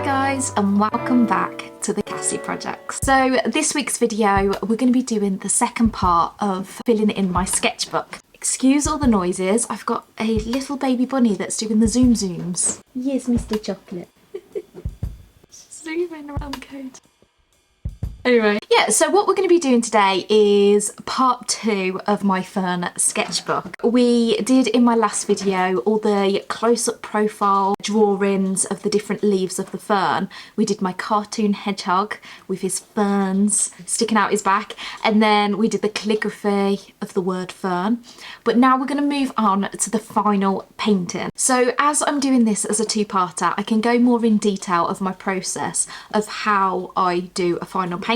Hi guys, and welcome back to the Cassie projects. So this week's video we're going to be doing the second part of filling in my sketchbook. Excuse all the noises, I've got a little baby bunny that's doing the zoom zooms. Yes, Mr. Chocolate. Zooming around the code. Anyway, yeah, so what we're going to be doing today is part 2 of my Fern sketchbook. We did in my last video all the close-up profile drawings of the different leaves of the fern. We did my cartoon hedgehog with his ferns sticking out his back, and then we did the calligraphy of the word fern. But now we're going to move on to the final painting. So as I'm doing this as a two-parter, I can go more in detail of my process of how I do a final painting.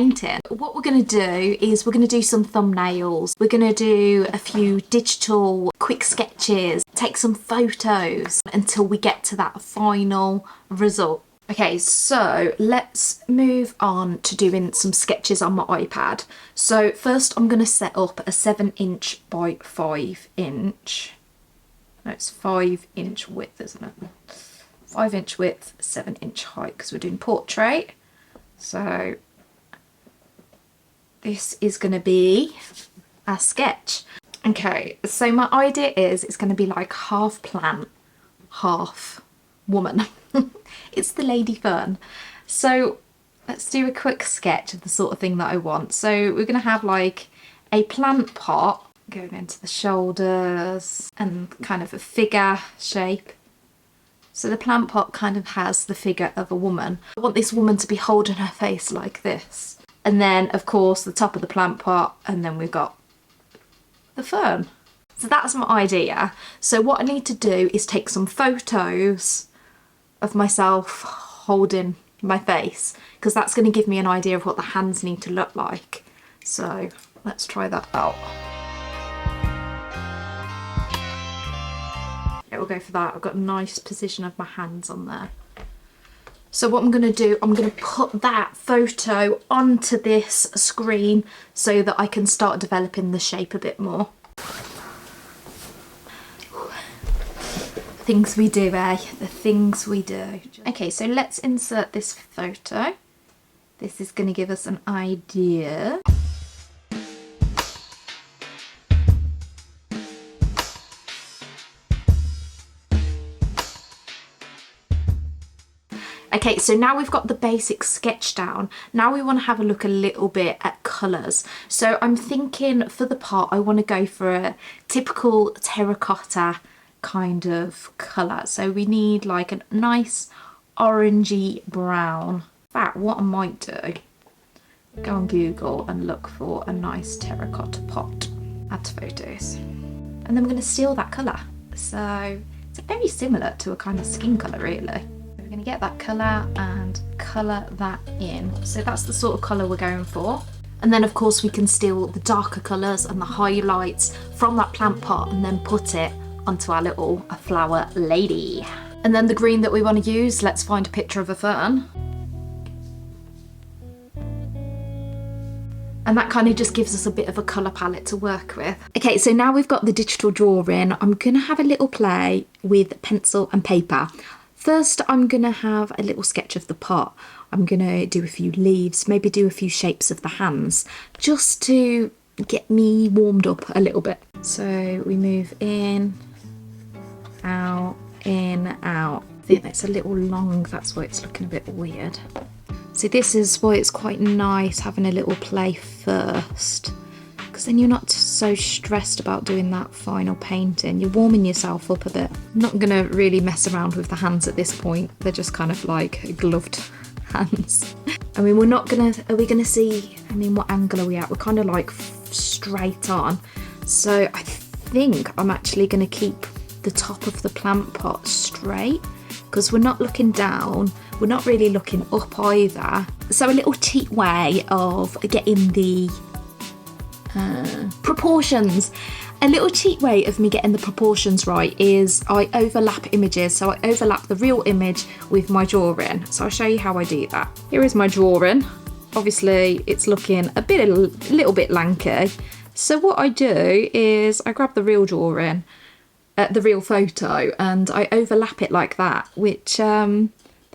What we're going to do is we're going to do some thumbnails, we're going to do a few digital quick sketches, take some photos until we get to that final result. Okay, so let's move on to doing some sketches on my iPad. So first I'm going to set up a 7" by 5". No, it's 5" width, isn't it? 5" width, 7" height, because we're doing portrait. So this is going to be a sketch. Okay, so my idea is it's going to be like half plant, half woman. It's the lady fern. So let's do a quick sketch of the sort of thing that I want. So we're going to have like a plant pot going into the shoulders and kind of a figure shape. So the plant pot kind of has the figure of a woman. I want this woman to be holding her face like this. And then, of course, the top of the plant pot, and then we've got the fern. So that's my idea. So what I need to do is take some photos of myself holding my face, because that's going to give me an idea of what the hands need to look like. So let's try that out. Yeah, we'll go for that. I've got a nice position of my hands on there. So what I'm going to do, I'm going to put that photo onto this screen so that I can start developing the shape a bit more. Things we do, eh? The things we do. Okay, so let's insert this photo. This is going to give us an idea. Okay, so now we've got the basic sketch down. Now we want to have a look a little bit at colours. So I'm thinking for the part I want to go for a typical terracotta kind of colour. So we need like a nice orangey brown. In fact, what I might do, go on Google and look for a nice terracotta pot. Add to photos. And then we're going to steal that colour. So it's very similar to a kind of skin colour really. We're going to get that colour and colour that in. So that's the sort of colour we're going for. And then of course we can steal the darker colours and the highlights from that plant pot and then put it onto our little flower lady. And then the green that we want to use, let's find a picture of a fern. And that kind of just gives us a bit of a colour palette to work with. Okay, so now we've got the digital drawing, I'm going to have a little play with pencil and paper. First, I'm going to have a little sketch of the pot. I'm going to do a few leaves, maybe do a few shapes of the hands, just to get me warmed up a little bit. So we move in, out. I think that's a little long, that's why it's looking a bit weird. So this is why it's quite nice having a little play first, because then you're not so stressed about doing that final painting. You're warming yourself up a bit. I'm not going to really mess around with the hands at this point. They're just kind of like gloved hands. I mean, we're not going to, are we going to see, I mean, what angle are we at? We're kind of like straight on. So I think I'm actually going to keep the top of the plant pot straight, because we're not looking down. We're not really looking up either. So a little cheat way of getting the proportions. A little cheat way of me getting the proportions right is I overlap images. So I overlap the real image with my drawing. So I'll show you how I do that. Here is my drawing. Obviously it's looking a little bit lanky. So what I do is I grab the real drawing, the real photo, and I overlap it like that, which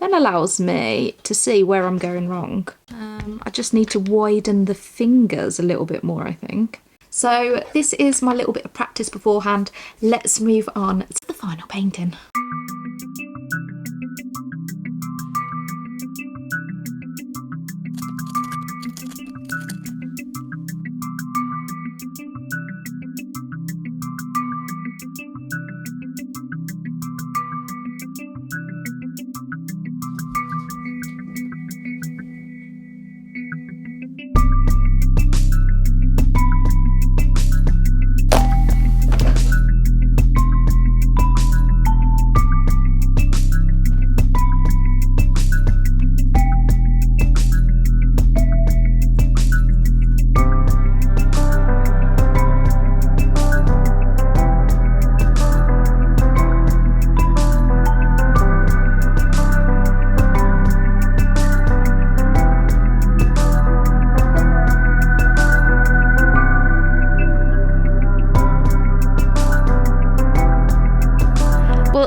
then then allows me to see where I'm going wrong. I just need to widen the fingers a little bit more, I think. So this is my little bit of practice beforehand. Let's move on to the final painting.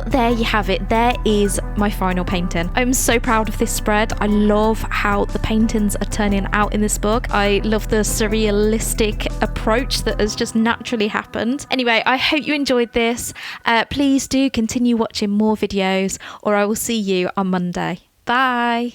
There you have it. There is my final painting. I'm so proud of this spread. I love how the paintings are turning out in this book. I love the surrealistic approach that has just naturally happened. Anyway, I hope you enjoyed this. Please do continue watching more videos, or I will see you on Monday. Bye.